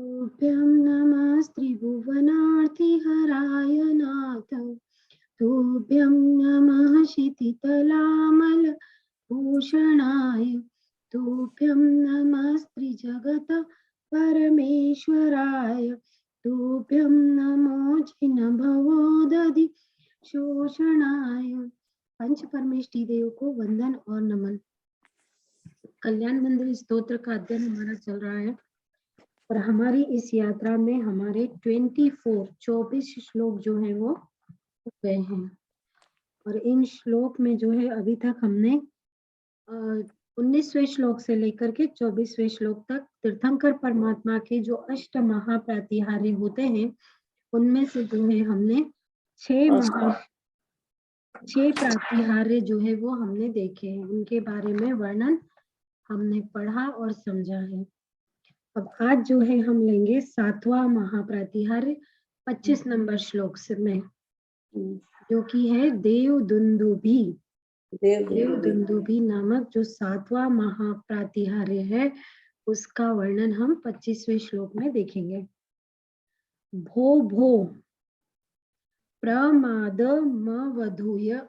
तुभ्यं नमस्त्रिभुवनार्तिहराय नाथ। तुभ्यं नमः क्षितितलामलभूषणाय। तुभ्यं नमस्त्रिजगत परमेश्वराय। तुभ्यं नमो जिनभवोदधि शोषणाय। पंच परमेष्टि देव को वंदन और नमन। कल्याण मंदिर स्तोत्र का अध्ययन हमारा चल रहा है और हमारी इस यात्रा में हमारे 24 श्लोक जो है वो गए हैं और इन श्लोक में जो है अभी तक हमने 19वें श्लोक से लेकर के 24वें श्लोक तक तीर्थंकर परमात्मा के जो अष्ट महाप्रातिहार्य होते हैं उनमें से जो है हमने 6 प्रातिहार्य जो है वो हमने देखे हैं, उनके बारे में वर्णन हमने पढ़ा और समझा है। अब आज जो है हम लेंगे 7वां महाप्रातिहार्य 25 नंबर श्लोक से में, जो कि है देवदुन्दुभी। देवदुन्दुभी नामक जो 7वां महाप्रातिहार्य है उसका वर्णन हम 25वें श्लोक में देखेंगे। भो भो प्रमादमवधूय।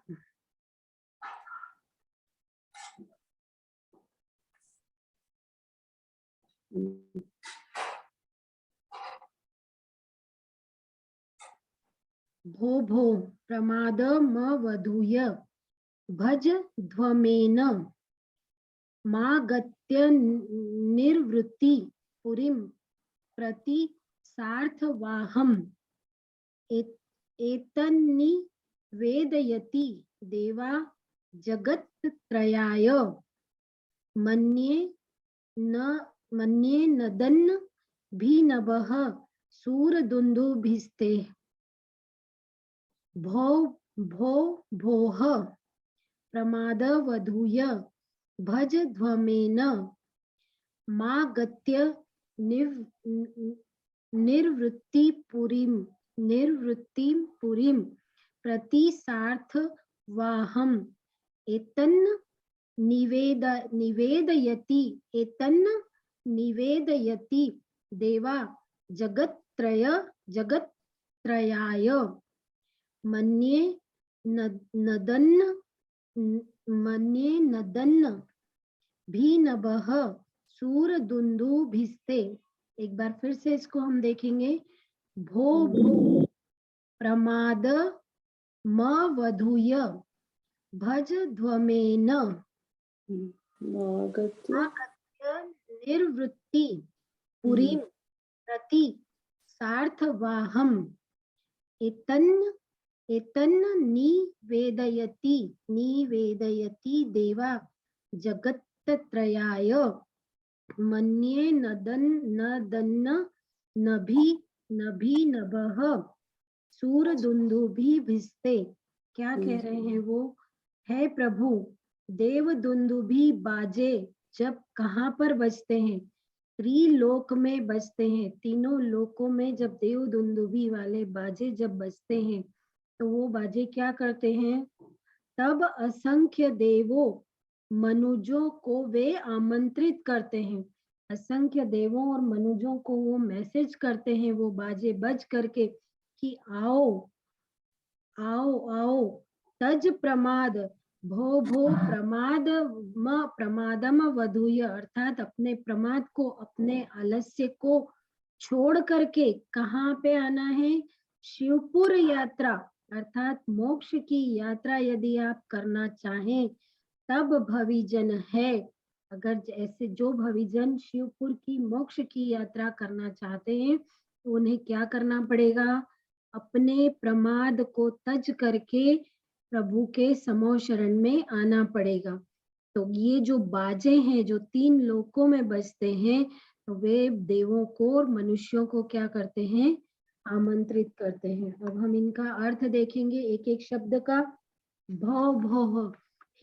भो भो प्रमादमवधूय भज ध्वमेन मागत्य निर्वृत्ति पुरीं प्रति सार्थवाहम् एतन्निवेदयति देवा जगत्त्रयाय। मन्ये नदन् भीनवः सूरदुन्दुभिस्ते। भो भो भोः प्रमादवधूय भज ध्वमेन मागत्य निर्वृत्तिं पुरीं प्रति सार्थवाहम् एतन् निवेदयति देवा जगत्त्रयाय। मन्ये नदन् भीनवः सूरदुन्दुभिस्ते। एक बार फिर से इसको हम देखेंगे। भो भो प्रमादमवधूय भज ध्वमेन मागत्य निर्वृत्ति पुरीं प्रति सार्थवाहम् एतन् निवेदयति देवा जगत्त्रयाय। मन्ये नदन् नभीनवः सूरदुन्दुभिस्ते। क्या कह रहे हैं वो? है प्रभु, देवदुन्दुभी बाजे जब कहाँ पर बजते हैं? त्रिलोक में बजते हैं। तीनों लोकों में जब देवदुन्दुभी वाले बाजे जब बजते हैं तो वो बाजे क्या करते हैं? तब असंख्य देवों मनुजों को वे आमंत्रित करते हैं। असंख्य देवों और मनुजों को वो मैसेज करते हैं वो बाजे बज करके कि आओ आओ आओ। तज प्रमाद भो भो प्रमादम वधूय, अर्थात अपने प्रमाद को, अपने आलस्य को छोड़ करके कहाँ पे आना है? शिवपुर यात्रा, अर्थात मोक्ष की यात्रा यदि आप करना चाहें तब भविजन है। अगर ऐसे जो भविजन शिवपुर की मोक्ष की यात्रा करना चाहते हैं तो उन्हें क्या करना पड़ेगा? अपने प्रमाद को तज करके प्रभु के समो शरण में आना पड़ेगा। तो ये जो बाजे हैं जो 3 लोकों में बजते हैं तो वे देवों को और मनुष्यों को क्या करते हैं? आमंत्रित करते हैं। अब हम इनका अर्थ देखेंगे एक एक शब्द का। भव भव,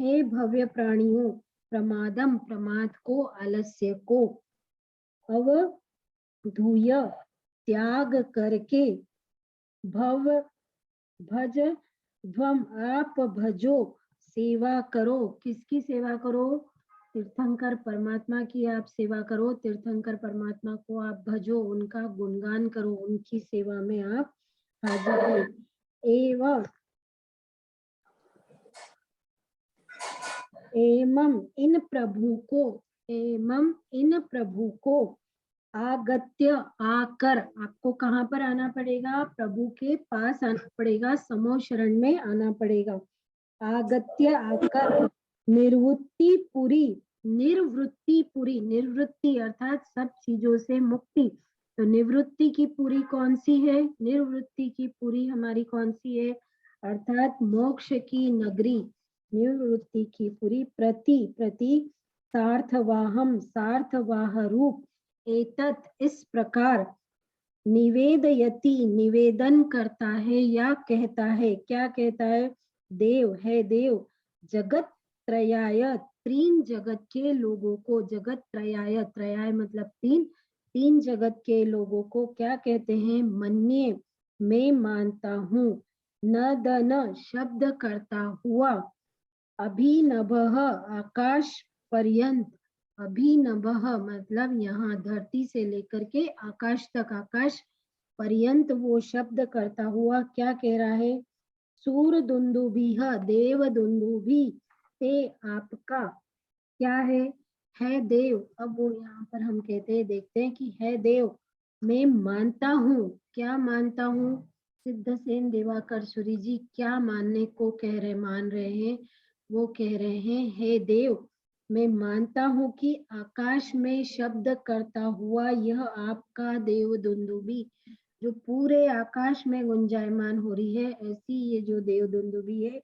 हे भव्य प्राणियों, प्रमादम प्रमाद को, आलस्य को, अवधूय त्याग करके, भव भज ध्वम आप भजो, सेवा करो। किसकी सेवा करो? तीर्थंकर परमात्मा की आप सेवा करो, तीर्थंकर परमात्मा को आप भजो, उनका गुणगान करो, उनकी सेवा में आप हाजिर हो। एवं एवं इन प्रभु को आगत्य आकर, आपको कहाँ पर आना पड़ेगा? प्रभु के पास आना पड़ेगा, समो शरण में आना पड़ेगा। आगत्य आकर निर्वृत्ति अर्थात सब चीजों से मुक्ति। तो निवृत्ति की पूरी कौन सी है? निर्वृत्ति की पूरी हमारी कौन सी है? अर्थात मोक्ष की नगरी। निवृत्ति की पूरी प्रति सार्थवाह रूप एतत् इस प्रकार निवेदयति निवेदन करता है या कहता है। क्या कहता है? देव है देव जगत त्रयाय, तीन जगत के लोगों को, जगत त्रयाय, त्रयाय मतलब तीन जगत के लोगों को क्या कहते हैं? मन्ये, मैं मानता हूँ। नदन शब्द करता हुआ, अभिनभः आकाश पर्यंत, अभिनभः मतलब यहाँ धरती से लेकर के आकाश तक, आकाश पर्यंत वो शब्द करता हुआ क्या कह रहा है? सूर दुंदुभिः देव दुंदुभि ते आपका क्या है देव। अब वो यहाँ पर हम कहते हैं, देखते हैं कि है देव, मैं मानता हूँ। क्या मानता हूँ? सिद्धसेन दिवाकर सूरी जी क्या मानने को मान रहे हैं? वो कह रहे हैं, हे देव, मैं मानता हूँ कि आकाश में शब्द करता हुआ यह आपका देव दुंदुभी, जो पूरे आकाश में गुंजायमान हो रही है, ऐसी ये जो देव दुंदुभी है,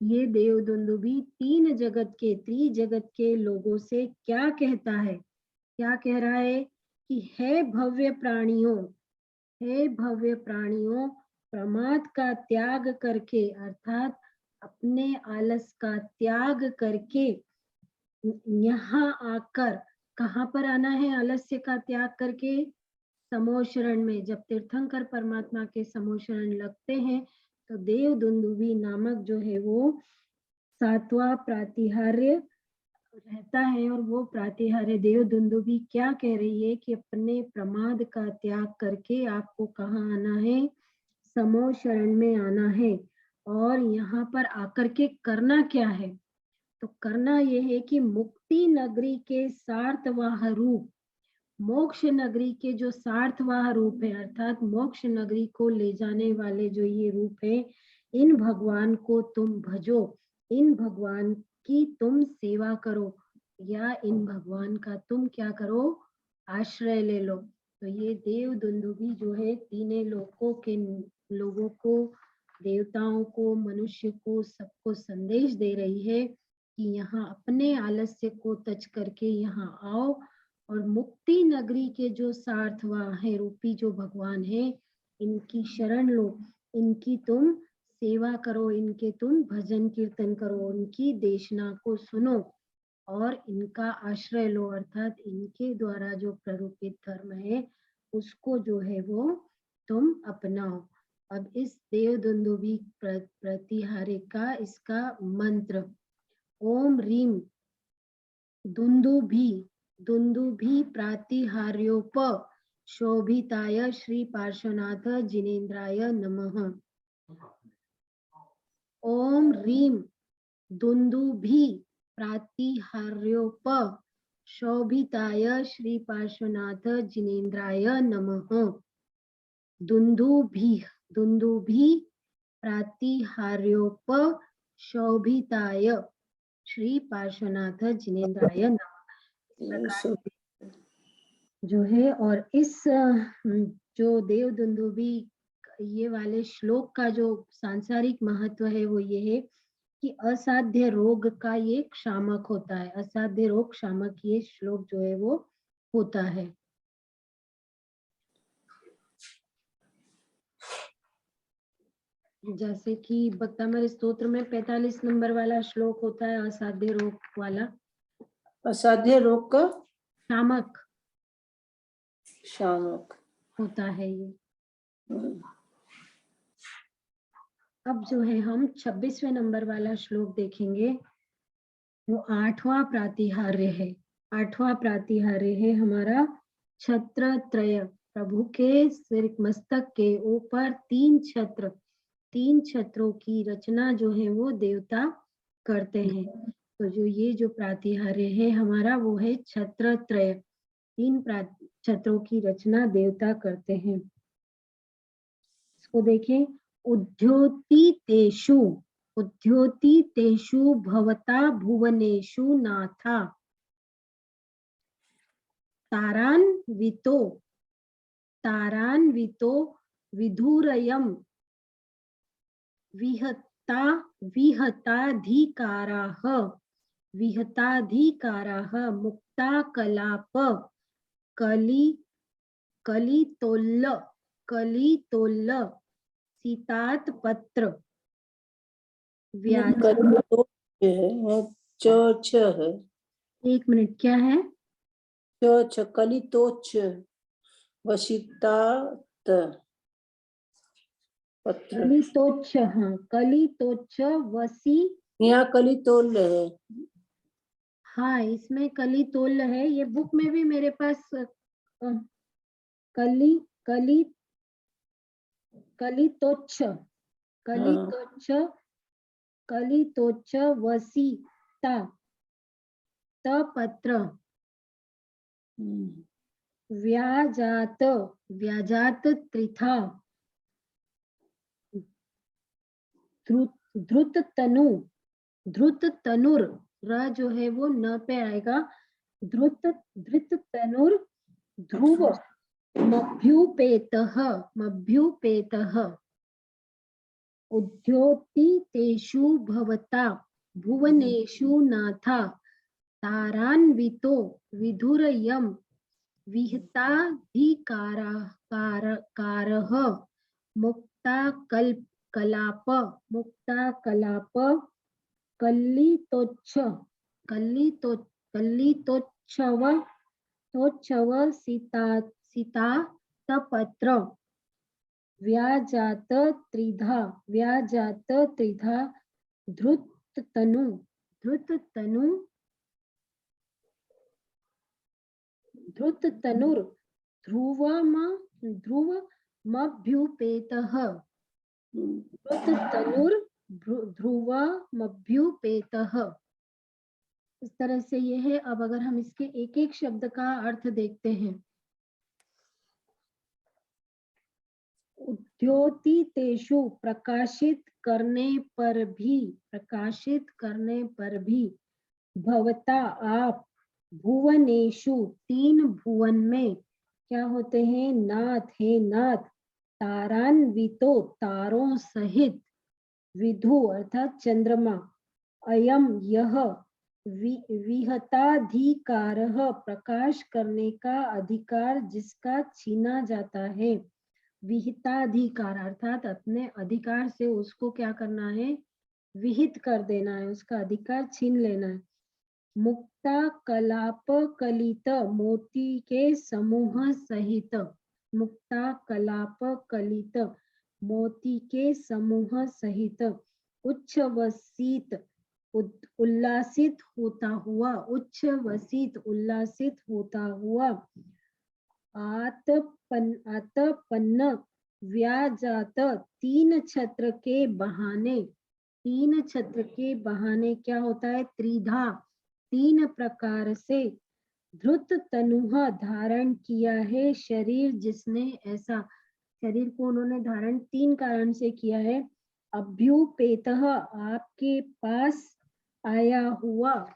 ये देव दुंदुभी तीन जगत के, त्रिजगत के लोगों से क्या कहता है? क्या कह रहा है? कि हे भव्य प्राणियों, प्रमाद का त्याग करके, अर्थात अपने आलस का त्याग करके यहाँ आकर, कहाँ पर आना है? आलस्य का त्याग करके समोशरण में। जब तीर्थंकर परमात्मा के समोशरण लगते हैं तो देव दुंदुभी नामक जो है वो सातवां प्रातिहार्य रहता है, और वो प्रातिहार्य देव दुंदुभी क्या कह रही है? कि अपने प्रमाद का त्याग करके आपको कहाँ आना है? समो शरण में आना है। और यहाँ पर आकर के करना क्या है? तो करना यह है कि मुक्ति नगरी के सार्थवाह रूप, मोक्ष नगरी के जो सार्थवाह रूप है, अर्थात मोक्ष नगरी को ले जाने वाले जो ये रूप है, इन भगवान को तुम भजो, इन भगवान की तुम सेवा करो, या इन भगवान का तुम क्या करो? आश्रय ले लो। तो ये देव दुंदुभी जो है तीनों लोकों के लोगों को, देवताओं को, मनुष्य को, सबको संदेश दे रही है कि यहाँ अपने आलस्य को तज करके यहाँ आओ, और मुक्ति नगरी के जो सार्थवाह है रूपी जो भगवान है, इनकी शरण लो, इनकी तुम सेवा करो, इनके तुम भजन कीर्तन करो, उनकी देशना को सुनो और इनका आश्रय लो, अर्थात इनके द्वारा जो प्ररूपित धर्म है उसको जो है वो तुम अपनाओ। अब इस देव दुंदुभी प्रतिहारे का इसका मंत्र, ओम रीम दुंदुभी प्रातिहार्योप शोभिताय श्री पार्श्वनाथ जिनेन्द्राय नमः। ओम रीम दुंदुभी प्रातिहार्योप शोभिताय श्री पार्श्वनाथ जिनेन्द्राय नमः। दुंदुभी प्रातिहार्योप शोभिताय श्री पार्श्वनाथ जिनेन्द्राय नमः जो है। और इस जो देव दुंदुभी ये वाले श्लोक का जो सांसारिक महत्व है वो ये है कि असाध्य रोग का ये शामक होता है, असाध्य रोग शामक ये श्लोक जो है वो होता है। जैसे कि भक्तामृत स्तोत्र में 45 नंबर वाला श्लोक होता है, असाध्य रोग वाला, असाध्य रोग का शामक होता है ये। अब जो है हम 26वें नंबर वाला श्लोक देखेंगे। जो 8वां प्रातिहार्य है। 8वां प्रातिहार्य है हमारा छत्र त्रय। प्रभु के सिर मस्तक के ऊपर 3 छत्र, 3 छत्रों की रचना जो है वो देवता करते हैं। तो जो ये जो प्रातिहार्य है हमारा वो है छत्र त्रय। 3 छत्रों की रचना देवता करते हैं। इसको देखें, उद्योतितेषु, उद्योतितेषु भवता भुवनेषु नाथा तारान्वितो, तारान्वितो विधुरयम् विहता, विहताधिकाराः, विहताधिकाराः मुक्ता कलाप कलि कलितोल्ल, कलितोल्ल सीतात पत्र व्याज। कली तो है, च है। 1 मिनट, क्या है? च कलितोच वशितात पत्र। कलितोच्च, हाँ, कलितोच्च वसी। यहाँ कलितोल है। हाँ, इसमें कलितोल है। ये बुक में भी मेरे पास कली कली कलितोच्च, कलितोच्च, कलितोच्च वसीता तपत्र व्याजात, व्याजात त्रिथा ध्रुत तनु, ध्रुत तनुर, र जो है वो न पे आएगा। ध्रुत धृत तनुर ध्रुव मभ्युपेतः, मभ्युपेतः उद्योतितेषु भवता भुवनेषु नाथा तारान्वितो विधुरयम् विहिताधिकारः मुक्ता कलाप, मुक्ता कलाप कल्लितोच्छ, कल्लितोच्छव, तोच्छव सीता, सीता तपत्र व्याजात त्रिधा, व्याजात त्रिधा ध्रुत तनु, ध्रुत तनु, ध्रुत तनुर ध्रुवमभ्युपेतः, ध्रुत तनुर ध्रुवमभ्युपेतः। इस तरह से ये है। अब अगर हम इसके एक एक शब्द का अर्थ देखते हैं। उद्योतितेषु, प्रकाशित करने पर भी, प्रकाशित करने पर भी, भवता आप, भुवनेषु 3 भुवन में क्या होते हैं? नाथ है, नाथ, तारान्वितो तारों सहित, विधु अर्थात चंद्रमा, अयम यह, विहताधिकारः प्रकाश करने का अधिकार जिसका छीना जाता है। विहिताधिकार अर्थात अपने अधिकार से उसको क्या करना है? विहित कर देना है, उसका अधिकार छीन लेना है। मुक्ता कलाप कलित, मोती के समूह सहित, मुक्ता कलाप कलित मोती के समूह सहित, उच्छ्वसित उल्लासित होता हुआ, उच्छ्वसित उल्लासित होता हुआ, आतपन्न व्याजात 3 छत्र के बहाने, 3 छत्र के बहाने क्या होता है? त्रिधा 3 प्रकार से, धृत तनुह धारण किया है शरीर जिसने ऐसा, शरीर को उन्होंने धारण 3 कारण से किया है। अभ्युपेतः आपके पास आया हुआ।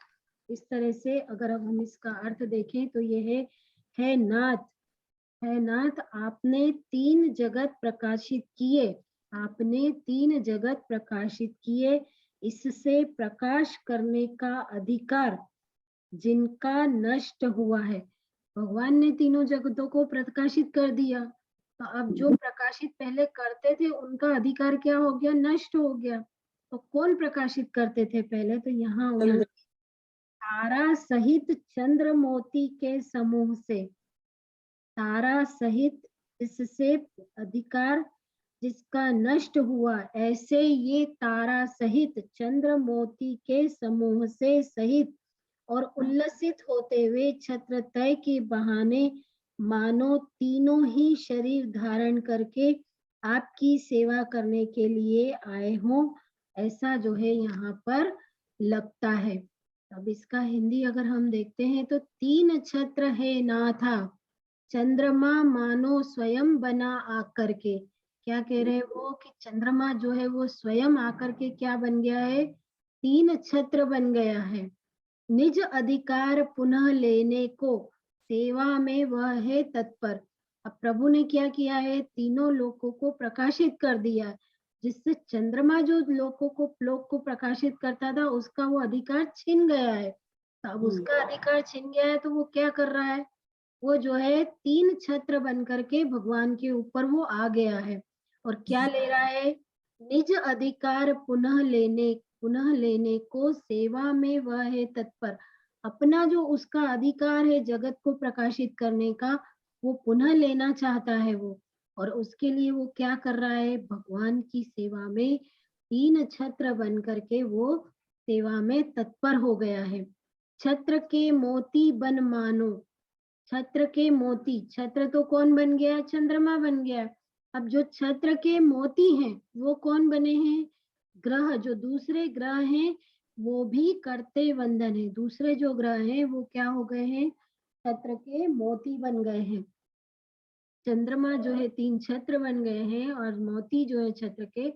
इस तरह से अगर अब हम इसका अर्थ देखें तो ये है नाथ, है नाथ, आपने 3 जगत प्रकाशित किए, आपने 3 जगत प्रकाशित किए, इससे प्रकाश करने का अधिकार जिनका नष्ट हुआ है। भगवान ने तीनों जगतों को प्रकाशित कर दिया, तो अब जो प्रकाशित पहले करते थे उनका अधिकार क्या हो गया? नष्ट हो गया। तो कौन प्रकाशित करते थे पहले? तो यहाँ तारा सहित चंद्र मोती के समूह से, तारा सहित इससे अधिकार जिसका नष्ट हुआ, ऐसे ये तारा सहित चंद्र मोती के समूह से सहित और उल्लसित होते हुए छत्रतय के बहाने मानो तीनों ही शरीर धारण करके आपकी सेवा करने के लिए आए हों, ऐसा जो है यहाँ पर लगता है। अब इसका हिंदी अगर हम देखते हैं तो तीन छत्र है नाथा, चंद्रमा मानो स्वयं बना आकर के। क्या कह रहे हैं वो कि चंद्रमा जो है वो स्वयं आकर के क्या बन गया है, तीन छत्र बन गया है। निज अधिकार पुनः लेने को सेवा में वह है तत्पर। अब प्रभु ने क्या किया है, तीनों लोकों को प्रकाशित कर दिया, जिससे चंद्रमा जो लोक को प्रकाशित करता था उसका वो अधिकार छिन गया है। तो अब उसका अधिकार छिन गया है तो वो क्या कर रहा है, वो जो है तीन छत्र बन करके भगवान के ऊपर वो आ गया है और क्या ले रहा है, निज अधिकार पुनः लेने को सेवा में वह है तत्पर। अपना जो उसका अधिकार है जगत को प्रकाशित करने का, वो पुनः लेना चाहता है वो, और उसके लिए वो क्या कर रहा है, भगवान की सेवा में तीन छत्र बन करके वो सेवा में तत्पर हो गया है। छत्र के मोती बन मानो, छत्र के मोती, छत्र तो कौन बन गया, चंद्रमा बन गया। अब जो छत्र के मोती हैं वो कौन बने हैं, ग्रह, जो दूसरे ग्रह हैं वो भी करते वंदन है। दूसरे जो ग्रह हैं वो क्या हो गए हैं, छत्र के मोती बन गए हैं। चंद्रमा जो है तीन छत्र बन गए हैं और मोती जो है छत्र के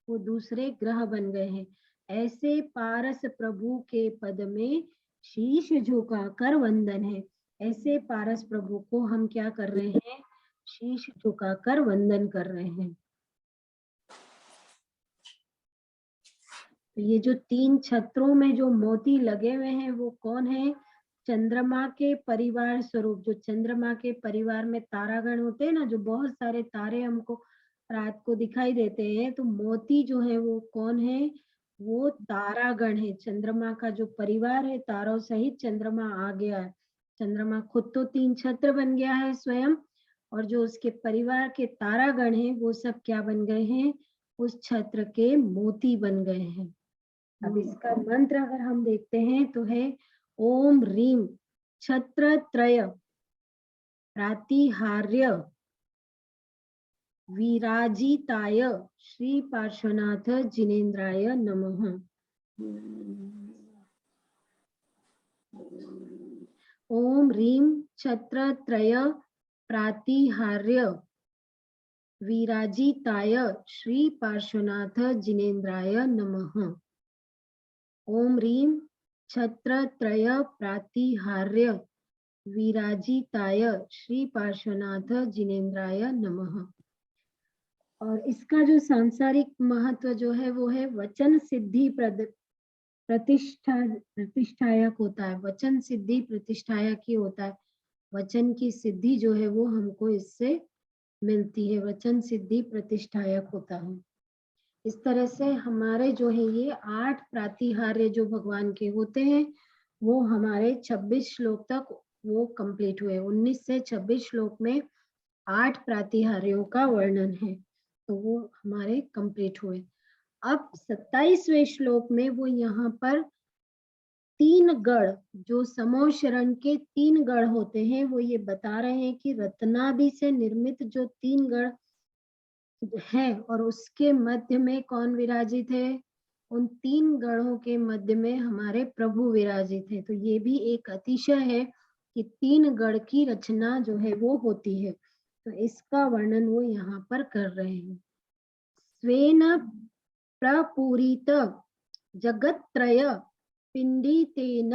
वो दूसरे ग्रह बन गए हैं। ऐसे पारस प्रभु के पद में शीश झुकाकर वंदन है। ऐसे पारस प्रभु को हम क्या कर रहे हैं, शीश झुकाकर वंदन कर रहे हैं। तो ये जो तीन छत्रों में जो मोती लगे हुए हैं वो कौन है, चंद्रमा के परिवार स्वरूप। जो चंद्रमा के परिवार में तारागण होते हैं ना, जो बहुत सारे तारे हमको रात को दिखाई देते हैं, तो मोती जो है वो कौन है, वो तारागण है। चंद्रमा का जो परिवार है, तारों सहित चंद्रमा आ गया है। चंद्रमा खुद तो तीन छत्र बन गया है स्वयं, और जो उसके परिवार के तारागण है वो सब क्या बन गए हैं, उस छत्र के मोती बन गए हैं। अब इसका मंत्र अगर हम देखते हैं तो है ओम ह्रीम छत्रत्रय प्रातिहार्य विराजिताय श्री पार्श्वनाथ जिनेन्द्राय नमः। ओम ह्रीम छत्रत्रय प्रातिहार्य विराजिताय श्री पार्श्वनाथ जिनेन्द्राय नमः। ओम ह्रीम छत्रत्रय प्रातिहार्य विराजिताय श्री पार्श्वनाथ जिनेन्द्राय नमः। और इसका जो सांसारिक महत्व जो है वो है वचन सिद्धि प्रतिष्ठायक होता है। वचन सिद्धि प्रतिष्ठायक ही होता है। वचन की सिद्धि जो है वो हमको इससे मिलती है, वचन सिद्धि प्रतिष्ठायक होता है। इस तरह से हमारे जो है ये 8 प्रातिहार्य जो भगवान के होते हैं वो हमारे 26 श्लोक तक वो कंप्लीट हुए। 19 से 26 श्लोक में 8 प्रातिहार्यों का वर्णन है, तो वो हमारे कंप्लीट हुए। अब 27वें श्लोक में वो यहाँ पर 3 गढ़, जो समो शरण के 3 गढ़ होते हैं, वो ये बता रहे हैं कि रत्नादि से निर्मित जो 3 गढ़ है और उसके मध्य में कौन विराजित है, उन 3 गढ़ों के मध्य में हमारे प्रभु विराजित है। तो ये भी एक अतिशय है कि 3 गढ़ की रचना जो है वो होती है। तो इसका वर्णन वो यहाँ पर कर रहे हैं। स्वेन प्रपूरित जगत्त्रय पिंडितेन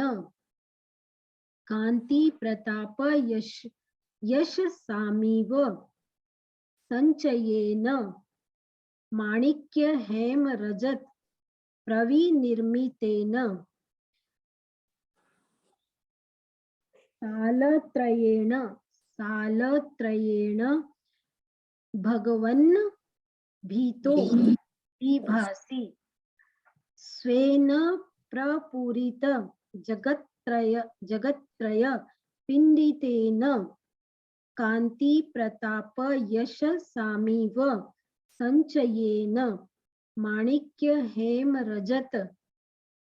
कांति प्रताप यश सामीव संचयेन माणिक्य हेम रजत प्रविनिर्मितेन सालत्रयेण भगवन् भीतो विभासि स्वेन प्रपूरित जगत्त्रय पिंडितेन कांति प्रताप यश सामीव संचयेन माणिक्य हेम रजत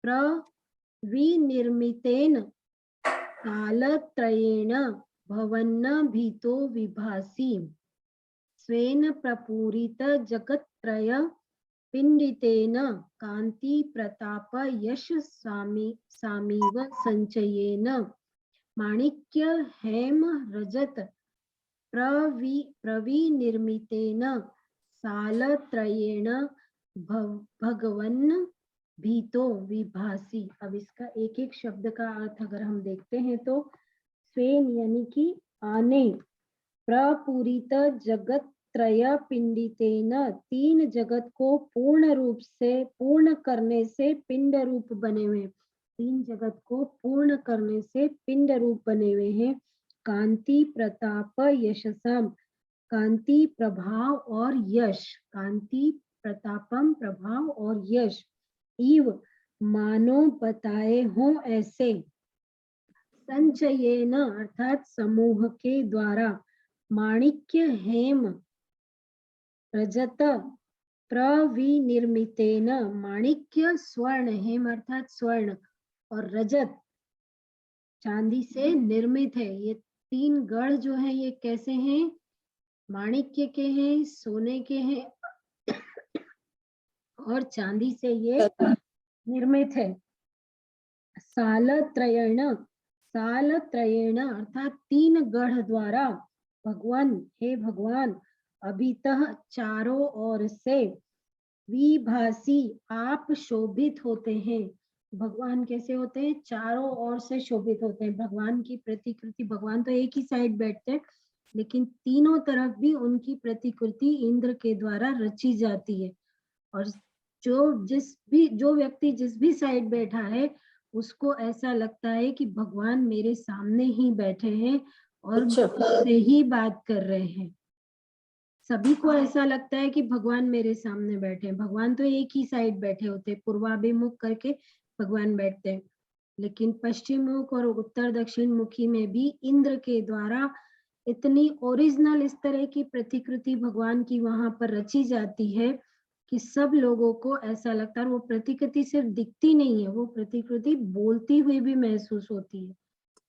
प्रविनिर्मितेन कालत्रयेण भवन्न भीतो विभासि स्वेन प्रपूरित जगत्त्रय पिंडितेन कांति प्रताप यश सामीव संचयेन माणिक्य हेम रजत प्रविनिर्मितेन सालत्रयेण भगवन् भीतो विभासी। अब इसका एक एक शब्द का अर्थ अगर हम देखते हैं तो स्वेन यानी कि आने, प्रपूरित जगत त्रय पिंडितेन तीन जगत को पूर्ण रूप से पूर्ण करने से पिंड रूप बने हुए, तीन जगत को पूर्ण करने से पिंड रूप बने हुए हैं। कांति प्रताप यशसाम, कांति प्रभाव और यश, कांति प्रतापम प्रभाव और यश, इव मानो बताए हो ऐसे, संचयेन अर्थात समूह के द्वारा, माणिक्य हेम रजत प्रविनिर्मितेन, माणिक्य स्वर्ण, हेम अर्थात स्वर्ण और रजत चांदी से निर्मित है। ये तीन गढ़ जो है ये कैसे हैं? माणिक्य के हैं, सोने के हैं और चांदी से ये निर्मित है। सालत्रयेण, सालत्रयेण अर्थात तीन गढ़ द्वारा, भगवान हे भगवान, अभितः चारों ओर से, विभासी आप शोभित होते हैं। भगवान कैसे होते हैं? चारों ओर से शोभित होते हैं। भगवान की प्रतिकृति, भगवान तो एक ही साइड बैठते हैं लेकिन तीनों तरफ भी उनकी प्रतिकृति इंद्र के द्वारा रची जाती है और जो व्यक्ति जिस भी साइड बैठा है उसको ऐसा लगता है कि भगवान मेरे सामने ही बैठे हैं और मुझसे ही बात कर रहे हैं। सभी को ऐसा लगता है कि भगवान मेरे सामने बैठे हैं। भगवान तो एक ही साइड बैठे होते, पूर्वाभिमुख करके भगवान बैठते हैं, लेकिन पश्चिम मुख और उत्तर दक्षिण मुखी में भी इंद्र के द्वारा इतनी ओरिजिनल इस तरह की प्रतिकृति भगवान की वहां पर रची जाती है कि सब लोगों को ऐसा लगता है। वो प्रतिकृति सिर्फ दिखती नहीं है, वो प्रतिकृति बोलती हुई भी महसूस होती है।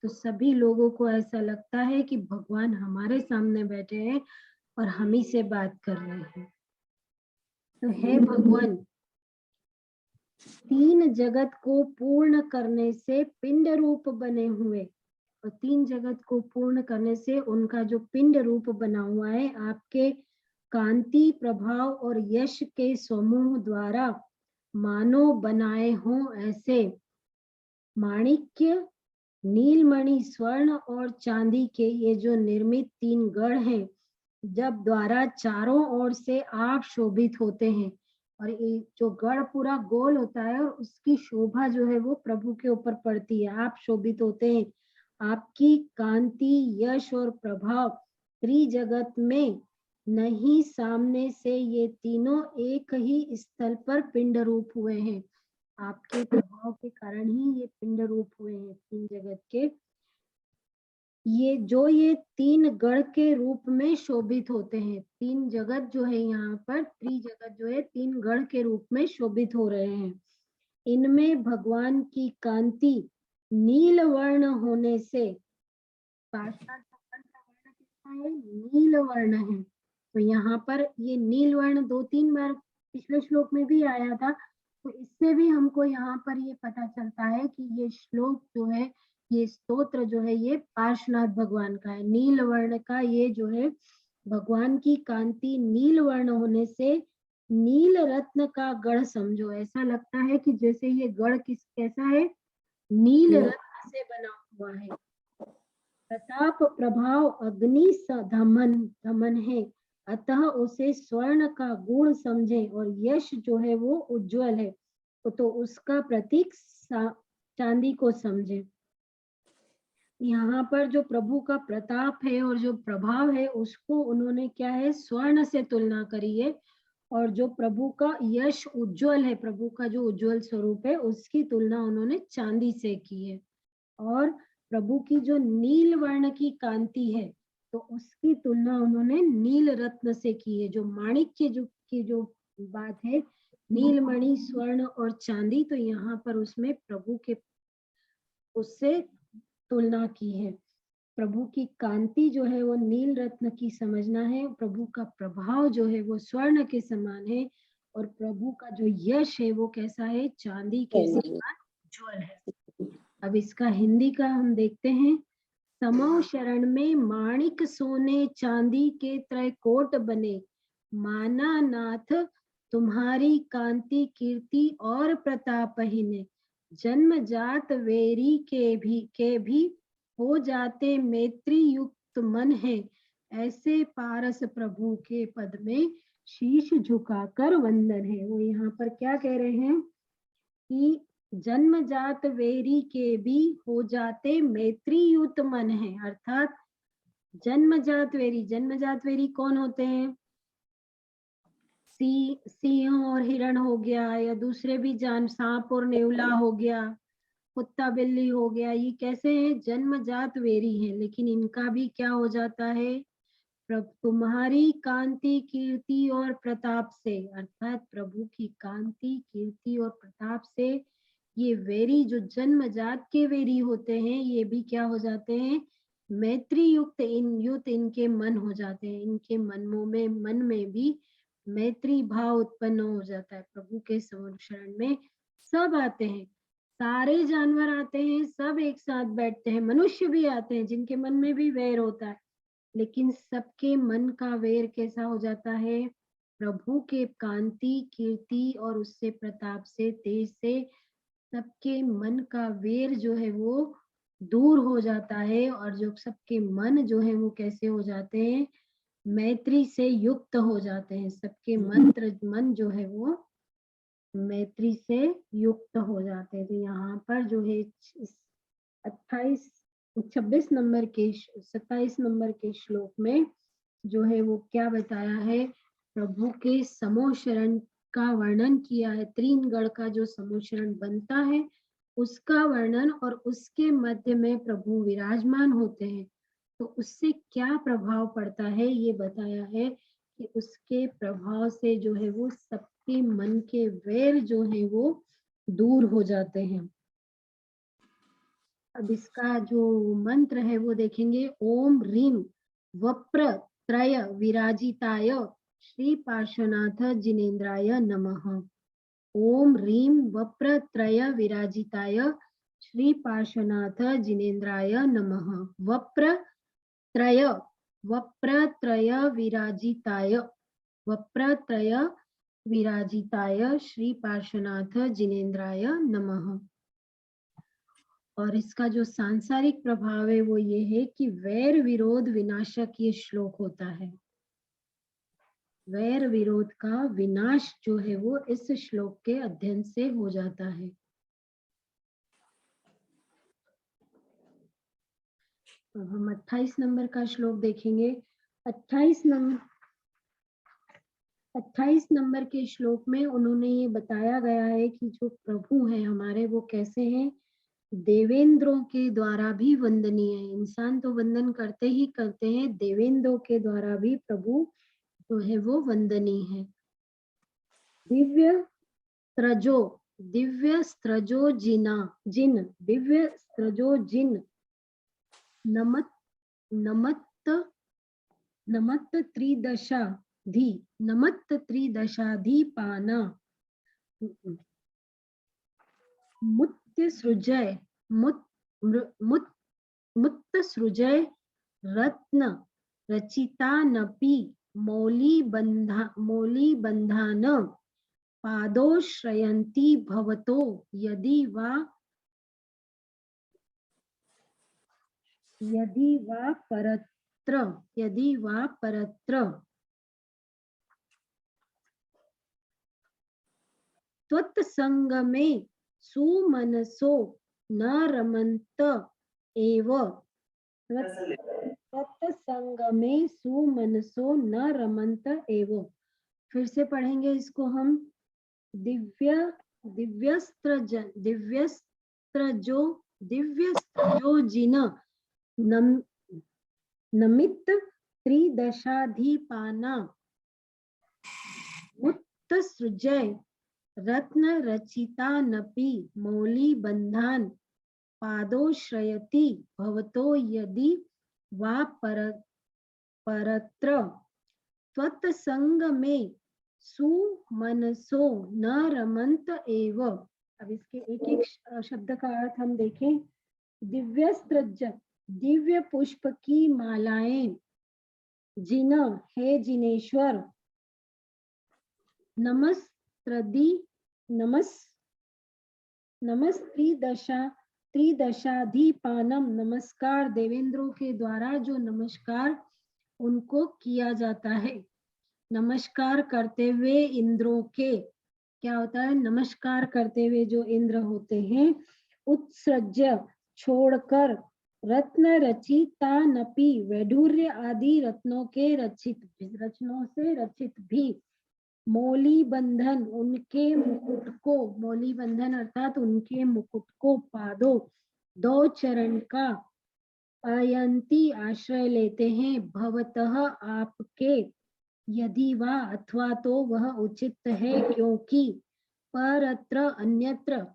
तो सभी लोगों को ऐसा लगता है कि भगवान हमारे सामने बैठे हैं और हम ही से बात कर रहे हैं। तो हे भगवान, तीन जगत को पूर्ण करने से पिंड रूप बने हुए, और तीन जगत को पूर्ण करने से उनका जो पिंड रूप बना हुआ है आपके कांति प्रभाव और यश के समूह द्वारा मानो बनाए हो ऐसे, माणिक्य नीलमणि स्वर्ण और चांदी के ये जो निर्मित तीन गढ़ हैं, जब द्वारा चारों ओर से आप शोभित होते हैं, और ये जो गढ़ पूरा गोल होता है और उसकी शोभा जो है वो प्रभु के ऊपर पड़ती है, आप शोभित होते हैं। आपकी कांति यश और प्रभाव त्रिजगत में नहीं सामने से ये तीनों एक ही स्थल पर पिंड रूप हुए हैं। आपके प्रभाव के कारण ही ये पिंड रूप हुए हैं तीन जगत के। ये तीन गढ़ के रूप में शोभित होते हैं। तीन जगत जो है यहाँ पर, त्रिजगत जो है तीन गढ़ के रूप में शोभित हो रहे हैं। इनमें भगवान की कांति नील वर्ण होने से, नील वर्ण है, तो यहाँ पर ये नील वर्ण दो तीन बार पिछले श्लोक में भी आया था। तो इससे भी हमको यहाँ पर ये पता चलता है कि ये श्लोक जो है, ये स्तोत्र जो है ये पार्श्वनाथ भगवान का है। नील वर्ण का ये जो है भगवान की कांति नील वर्ण होने से नील रत्न का गढ़ समझो। ऐसा लगता है कि जैसे ये गढ़ कैसा है, नील रत्न से बना हुआ है। प्रताप प्रभाव अग्नि धमन धमन है, अतः उसे स्वर्ण का गुण समझे, और यश जो है वो उज्जवल है तो उसका प्रतीक चांदी को समझे। यहाँ पर जो प्रभु का प्रताप है और जो प्रभाव है उसको उन्होंने क्या है, स्वर्ण से तुलना करी है, और जो प्रभु का यश उज्जवल है, प्रभु का जो उज्जवल स्वरूप है उसकी तुलना उन्होंने चांदी से की है। और प्रभु की जो नील वर्ण की कांति है तो उसकी तुलना उन्होंने नील रत्न से की है। जो माणिक्य की जो बात है, नीलमणि, स्वर्ण और चांदी, तो यहाँ पर उसमें प्रभु के उससे तुलना की है। प्रभु की कांति जो है वो नील रत्न की समझना है, प्रभु का प्रभाव जो है वो स्वर्ण के समान है, और प्रभु का जो यश है वो कैसा है, चांदी के समान ज्वल है। अब इसका हिंदी का हम देखते हैं। समो शरण में माणिक सोने चांदी के त्रैकोट बने, माना नाथ तुम्हारी कांति कीर्ति और प्रताप हिने, जन्म जात वेरी के भी हो जाते मैत्री युक्त मन है, ऐसे पारस प्रभु के पद में शीश झुकाकर वंदन है। वो यहाँ पर क्या कह रहे हैं कि जन्मजात वेरी के भी हो जाते मैत्री युक्त मन है। अर्थात जन्मजात वेरी कौन होते हैं? सिंह और हिरण हो गया, या दूसरे भी जान, सांप और नेवला हो गया, कुत्ता बिल्ली हो गया, ये कैसे हैं? जन्मजात वेरी हैं, लेकिन इनका भी क्या हो जाता है? तुम्हारी कांति कीर्ति और प्रताप से, अर्थात प्रभु की कांति कीर्ति और प्रताप से ये वेरी, जो जन्मजात के वेरी होते हैं, ये भी क्या हो जाते हैं? मैत्री युक्त इनके मन हो जाते हैं। इनके मन में भी मैत्री भाव उत्पन्न हो जाता है। प्रभु के शरण में सब आते हैं, सारे जानवर आते हैं, सब एक साथ बैठते हैं, मनुष्य भी आते हैं जिनके मन में भी वैर होता है, लेकिन सबके मन का वैर कैसा हो जाता है? प्रभु के कांति कीर्ति और उससे प्रताप से, तेज से सबके मन का वैर जो है वो दूर हो जाता है, और जो सबके मन जो है वो कैसे हो जाते हैं? मैत्री से युक्त हो जाते हैं। सबके मन जो है वो मैत्री से युक्त हो जाते हैं। तो यहाँ पर जो है 27 नंबर के श्लोक में जो है वो क्या बताया है? प्रभु के समोशरण का वर्णन किया है। त्रिनगढ़ का जो समोशरण बनता है उसका वर्णन, और उसके मध्य में प्रभु विराजमान होते हैं, तो उससे क्या प्रभाव पड़ता है ये बताया है कि उसके प्रभाव से जो है वो सबके मन के वैर जो है वो दूर हो जाते हैं। अब इसका जो मंत्र है वो देखेंगे। ओम ह्रीम वप्र त्रय विराजिताय श्री पार्श्वनाथ जिनेन्द्राय नमः। ओम ह्रीम वप्र त्रय विराजिताय श्री पार्श्वनाथ जिनेन्द्राय नमः। वप्र त्रय विराजिताय श्री पार्श्वनाथ जिनेन्द्राय नमः। और इसका जो सांसारिक प्रभाव है वो ये है कि वैर विरोध विनाशक ये श्लोक होता है। वैर विरोध का विनाश जो है वो इस श्लोक के अध्ययन से हो जाता है। अब हम 28 नंबर का श्लोक देखेंगे। 28 नंबर के श्लोक में उन्होंने ये बताया गया है कि जो प्रभु हैं हमारे वो कैसे हैं? देवेंद्रों के द्वारा भी वंदनीय है। इंसान तो वंदन करते ही करते हैं, देवेंद्रों के द्वारा भी प्रभु जो है वो वंदनीय है। दिव्य स्त्रजो जिन नमत त्रिदशाधिपाना मुत्सृजय रत्न रचितानपि मौलिबन्धान पादोश्रयन्ति भवतो यदि वा परत्र त्वत्संगमे सुमनसो न रमन्त एव। त्वत्संगमे सुमनसो न रमन्त एव। फिर से पढ़ेंगे इसको हम। दिव्यस्त्रजो जिन नमित्त त्रिदशाधिपाना उत्तसृजय रत्न रचितानपि मौली बंधान पादोश्रयति भवतो यदि वा परत्र त्वत्संग में सुमनसो न रमंत एव। अब इसके एक एक शब्द का अर्थ हम देखें। दिव्यस्त्रज, दिव्य पुष्प की मालाएं, जिन हे जिनेश्वर, नमस त्रिदशाधिपानम, नमस्कार देवेंद्रों के द्वारा जो नमस्कार उनको किया जाता है। नमस्कार करते हुए इंद्रों के, क्या होता है, नमस्कार करते हुए जो इंद्र होते हैं, उत्सृज्य छोड़कर, रत्न रचितानपि वैढूर्य आदि रत्नों के रत्नों से रचित भी, मौली बंधन उनके मुकुट को, मौली बंधन अर्थात उनके मुकुट को, पादों दो चरण का, अयंती आश्रय लेते हैं, भवतः आपके, यदि वह अथवा तो वह उचित है, क्योंकि परत्र अन्यत्र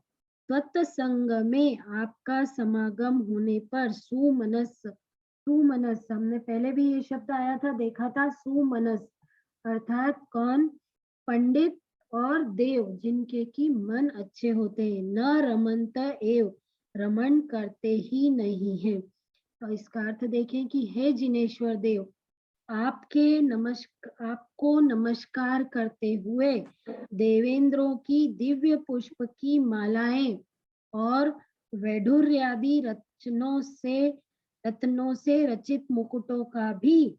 त्वत्संग में आपका समागम होने पर सुमनस, सुमनस हमने पहले भी ये शब्द आया था, देखा था, सुमनस अर्थात कौन, पंडित और देव जिनके की मन अच्छे होते हैं, न रमंत एव, रमन करते ही नहीं है। तो इसका अर्थ देखें कि हे जिनेश्वर देव, आपको नमस्कार करते हुए देवेंद्रों की दिव्य पुष्प की मालाएं और वैढूर्यादि रत्नों से रचित मुकुटों का भी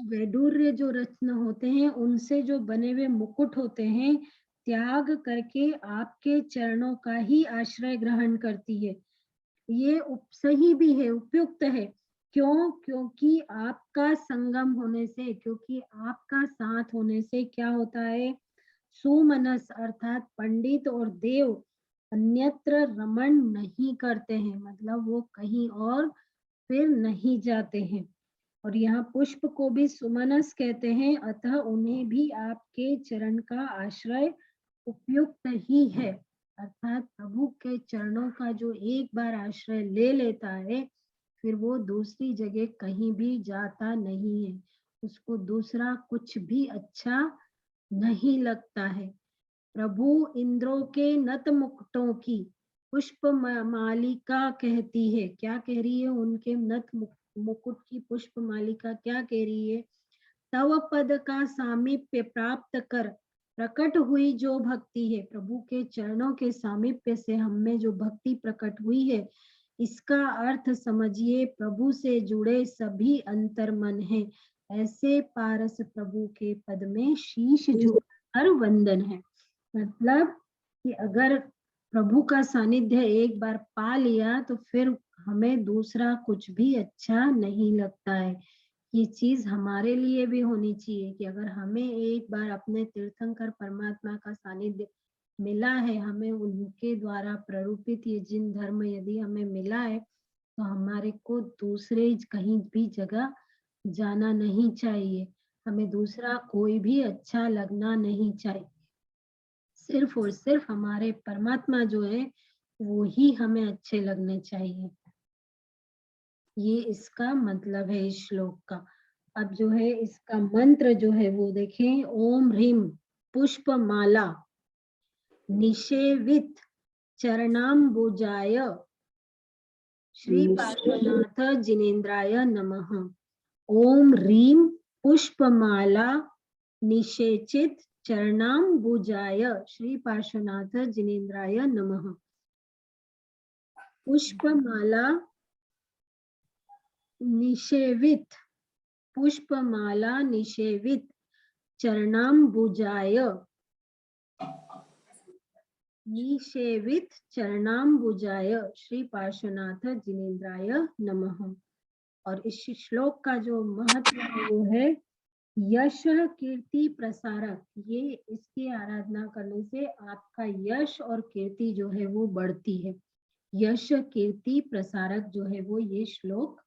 वैडूर्य जो रत्न होते हैं उनसे जो बने हुए मुकुट होते हैं, त्याग करके आपके चरणों का ही आश्रय ग्रहण करती है। ये सही भी है, उपयुक्त है। क्यों? क्योंकि आपका संगम होने से, क्योंकि आपका साथ होने से क्या होता है, सुमनस अर्थात पंडित और देव अन्यत्र रमण नहीं करते हैं, मतलब वो कहीं और फिर नहीं जाते हैं। और यहाँ पुष्प को भी सुमनस कहते हैं, अतः उन्हें भी आपके चरण का आश्रय उपयुक्त ही है। अर्थात प्रभु के चरणों का जो एक बार आश्रय ले लेता है, फिर वो दूसरी जगह कहीं भी जाता नहीं है, उसको दूसरा कुछ भी अच्छा नहीं लगता है। प्रभु इंद्रों के नत मुकुटों की पुष्प मालिका कहती है, क्या कह रही है, उनके नत मुकुट की पुष्प मालिका क्या कह रही है, तव पद का सामीप्य प्राप्त कर प्रकट हुई जो भक्ति है, प्रभु के चरणों के सामीप्य से हमें जो भक्ति प्रकट हुई है, इसका अर्थ समझिए प्रभु से जुड़े सभी अंतर्मन हैं, ऐसे पारस प्रभु के पद में शीश झुकाकर वंदन है। मतलब कि अगर प्रभु का सानिध्य एक बार पा लिया तो फिर हमें दूसरा कुछ भी अच्छा नहीं लगता है। ये चीज हमारे लिए भी होनी चाहिए कि अगर हमें एक बार अपने तीर्थंकर परमात्मा का सानिध्य मिला है, हमें उनके द्वारा प्ररूपित ये जिन धर्म यदि हमें मिला है, तो हमारे को दूसरे कहीं भी जगह जाना नहीं चाहिए, हमें दूसरा कोई भी अच्छा लगना नहीं चाहिए, सिर्फ और सिर्फ हमारे परमात्मा जो है वो ही हमें अच्छे लगने चाहिए। ये इसका मतलब है इस श्लोक का। अब जो है इसका मंत्र जो है वो देखें, ओम ह्रीम पुष्प माला निषेवित चरणाम्बुजाय श्री पार्श्वनाथ जिनेन्द्राय नमः। ओम ह्रीम पुष्पमाला निषेचित चरणाम्बुजाय श्री पार्श्वनाथ जिनेन्द्राय नमः। पुष्पमाला निषेवित, पुष्पमाला निषेवित चरणाम्बुजाय, निषेवित चरणाम्बुजाय श्री पार्श्वनाथ जिनेन्द्राय नमः। और इस श्लोक का जो महत्व है वो है यश कीर्ति प्रसारक, ये इसकी आराधना करने से आपका यश और कीर्ति जो है वो बढ़ती है। यश कीर्ति प्रसारक जो है वो ये श्लोक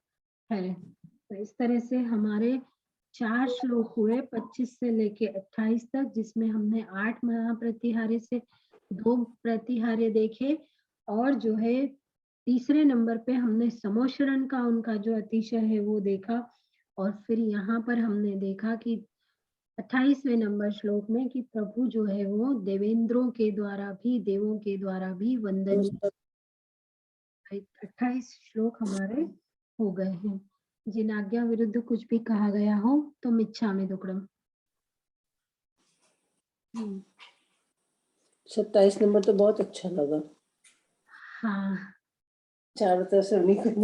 है। तो इस तरह से हमारे 4 श्लोक हुए 25 से लेके 28 तक, जिसमें हमने 8 महाप्रतिहार्य से 2 प्रतिहार्य देखे, और जो है तीसरे नंबर पे हमने समोशरण का उनका जो अतिशय है वो देखा। और फिर यहाँ पर हमने देखा कि 28वें नंबर श्लोक में कि प्रभु जो है वो देवेंद्रों के द्वारा भी, देवों के द्वारा भी वंदनीय। 28 श्लोक हमारे हो गए हैं। जिन आज्ञा विरुद्ध कुछ भी कहा गया हो तो मिच्छामि दुक्कडम। 27 नंबर तो बहुत अच्छा लगा, हाँ, चारों तरफ से उन्हीं को